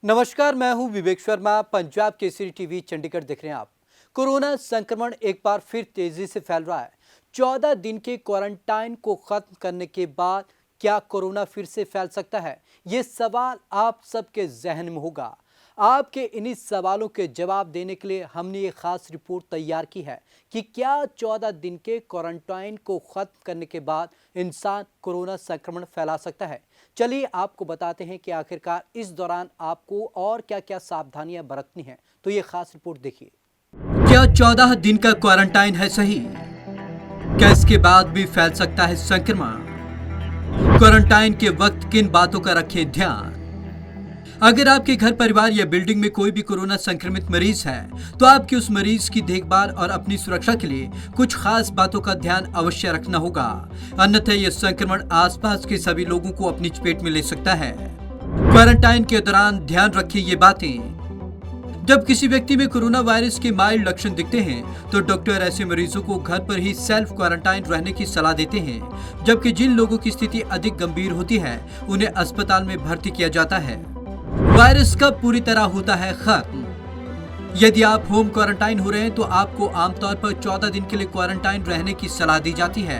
नमस्कार, मैं हूं विवेक शर्मा। पंजाब केसरी टीवी चंडीगढ़ देख रहे हैं आप। कोरोना संक्रमण एक बार फिर तेजी से फैल रहा है। 14 दिन के क्वारंटाइन को खत्म करने के बाद क्या कोरोना फिर से फैल सकता है? ये सवाल आप सबके जहन में होगा। आपके इन्हीं सवालों के जवाब देने के लिए हमने ये खास रिपोर्ट तैयार की है कि क्या 14 दिन के क्वारंटाइन को खत्म करने के बाद इंसान कोरोना संक्रमण फैला सकता है। चलिए आपको बताते हैं कि आखिरकार इस दौरान आपको और क्या-क्या सावधानियां बरतनी हैं। तो ये खास रिपोर्ट देखिए। क्या 14 दिन का क्वारंटाइन है सही? क्या इसके बाद भी फैल सकता है संक्रमण? क्वारंटाइन के वक्त किन बातों का रखें ध्यान? अगर आपके घर, परिवार या बिल्डिंग में कोई भी कोरोना संक्रमित मरीज है तो आपके उस मरीज की देखभाल और अपनी सुरक्षा के लिए कुछ खास बातों का ध्यान अवश्य रखना होगा, अन्यथा यह संक्रमण आसपास के सभी लोगों को अपनी चपेट में ले सकता है। क्वारंटाइन के दौरान ध्यान रखिए ये बातें। जब किसी व्यक्ति में कोरोना वायरस के माइल्ड लक्षण दिखते हैं तो डॉक्टर ऐसे मरीजों को घर पर ही सेल्फ क्वारंटाइन रहने की सलाह देते हैं, जबकि जिन लोगों की स्थिति अधिक गंभीर होती है उन्हें अस्पताल में भर्ती किया जाता है। वायरस कब पूरी तरह होता है खत्म? यदि आप होम क्वारंटाइन हो रहे हैं तो आपको आमतौर पर 14 दिन के लिए क्वारंटाइन रहने की सलाह दी जाती है,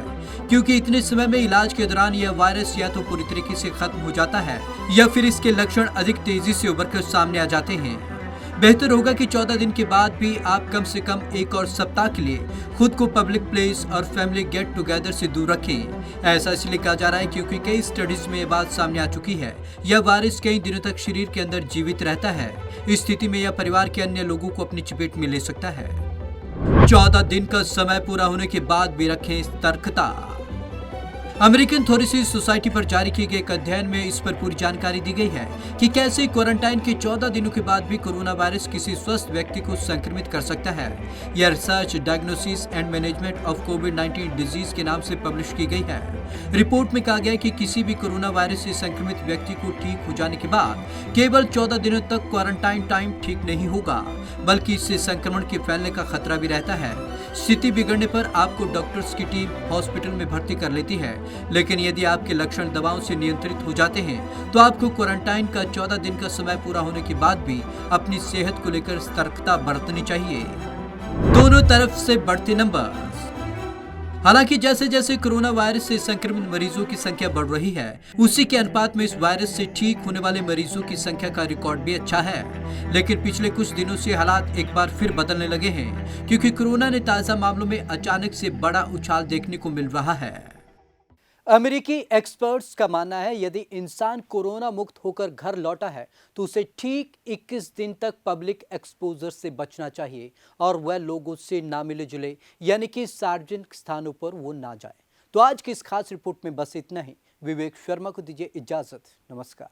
क्योंकि इतने समय में इलाज के दौरान यह वायरस या तो पूरी तरीके से खत्म हो जाता है या फिर इसके लक्षण अधिक तेजी से उभर कर सामने आ जाते हैं। बेहतर होगा कि 14 दिन के बाद भी आप कम से कम एक और सप्ताह के लिए खुद को पब्लिक प्लेस और फैमिली गेट टुगेदर से दूर रखें। ऐसा इसलिए कहा जा रहा है क्योंकि कई स्टडीज में ये बात सामने आ चुकी है, यह वायरस कई दिनों तक शरीर के अंदर जीवित रहता है। इस स्थिति में यह परिवार के अन्य लोगों को अपनी चपेट में ले सकता है। 14 दिन का समय पूरा होने के बाद भी रखें सतर्कता। अमेरिकन थोरेसिस सोसाइटी पर जारी किए गए एक अध्ययन में इस पर पूरी जानकारी दी गई है कि कैसे क्वारंटाइन के 14 दिनों के बाद भी कोरोना वायरस किसी स्वस्थ व्यक्ति को संक्रमित कर सकता है। यह research diagnosis and management of covid disease के नाम से पब्लिश की गई है। रिपोर्ट में कहा गया है कि किसी भी कोरोना वायरस से संक्रमित व्यक्ति को ठीक हो जाने के बाद केवल 14 दिनों तक क्वारंटाइन टाइम ठीक नहीं होगा, बल्कि इससे संक्रमण के फैलने का खतरा भी रहता है। स्थिति बिगड़ने पर आपको डॉक्टर्स की टीम हॉस्पिटल में भर्ती कर लेती है, लेकिन यदि आपके लक्षण दवाओं से नियंत्रित हो जाते हैं तो आपको क्वारंटाइन का 14 दिन का समय पूरा होने के बाद भी अपनी सेहत को लेकर सतर्कता बरतनी चाहिए। दोनों तरफ से बढ़ते नंबर। हालांकि जैसे जैसे कोरोना वायरस से संक्रमित मरीजों की संख्या बढ़ रही है, उसी के अनुपात में इस वायरस से ठीक होने वाले मरीजों की संख्या का रिकॉर्ड भी अच्छा है। लेकिन पिछले कुछ दिनों से हालात एक बार फिर बदलने लगे हैं, क्योंकि कोरोना ने ताजा मामलों में अचानक से बड़ा उछाल देखने को मिल रहा है। अमेरिकी एक्सपर्ट्स का मानना है यदि इंसान कोरोना मुक्त होकर घर लौटा है तो उसे ठीक 21 दिन तक पब्लिक एक्सपोजर से बचना चाहिए और वह लोगों से ना मिले जुले, यानी कि सार्वजनिक स्थानों पर वो ना जाए। तो आज की इस खास रिपोर्ट में बस इतना ही। विवेक शर्मा को दीजिए इजाजत। नमस्कार।